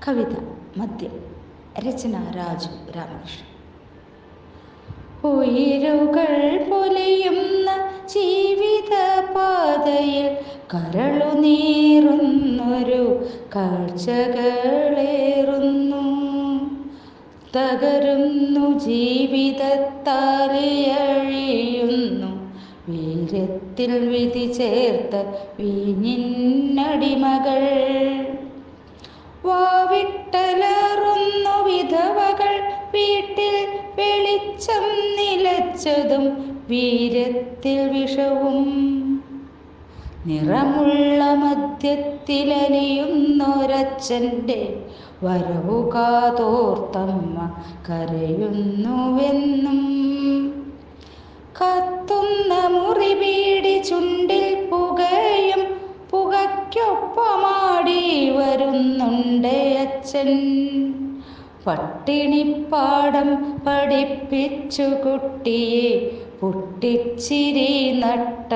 കവിത മദ്യം. രചന രാജു രാമകൃഷ്ണൻ. ഉയരുകൾ പൊലിയുന്ന ജീവിത പാതയിൽ കരളു നീറുന്നൊരു കാഴ്ചകളേറുന്നു. തകരുന്നു ജീവിതത്താലിയഴിയുന്നു വീര്യത്തിൽ വിധി ചേർത്ത വീഞ്ഞിന്നടിമകൾ. വാവിട്ടലറുന്നു വിധവകൾ വീട്ടിൽ വെളിച്ചം നിലച്ചതും വീര്യത്തിൽ വിഷവും. നിറമുള്ള മദ്യത്തിലലിയുന്നൊരച്ഛൻ്റെ വരവു കാതോർത്തമ്മ കരയുന്നുവെന്നും. കത്തുന്ന മുറിബീടി ചുണ്ടിൽ പുകയും പുകയ്ക്കൊപ്പമാടി വരുന്നുണ്ട് അച്ഛൻ. പട്ടിണിപ്പാടം പഠിപ്പിച്ചു കുട്ടിയെ പൊട്ടിച്ചിരി നട്ട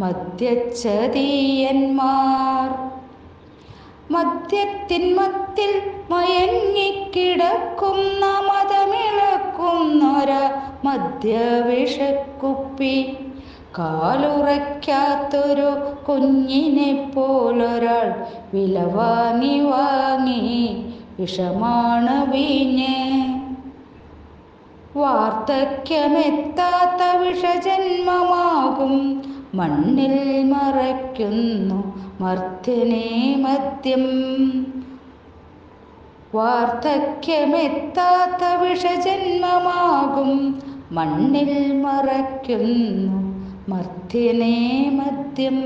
മദ്യച്ചതീയന്മാർ. മദ്യത്തിൻ മത്തിൽ മയങ്ങിക്കിടക്കുന്ന മതമിളക്കുന്നൊര മദ്യവിഷക്കുപ്പി. കാലുറയ്ക്കാത്തൊരു കുഞ്ഞിനെ പോലൊരാൾ വില വാങ്ങി വാങ്ങി വിഷമാണ് വീഞ്ഞ്. വാർദ്ധക്യമെത്താത്ത വിഷജന്മമാകും മണ്ണിൽ മറയ്ക്കുന്നു മർത്യനെ മദ്യം. വാർദ്ധക്യമെത്താത്ത വിഷജന്മമാകും മണ്ണിൽ മറയ്ക്കുന്നു മർത്യനെ മദ്യം.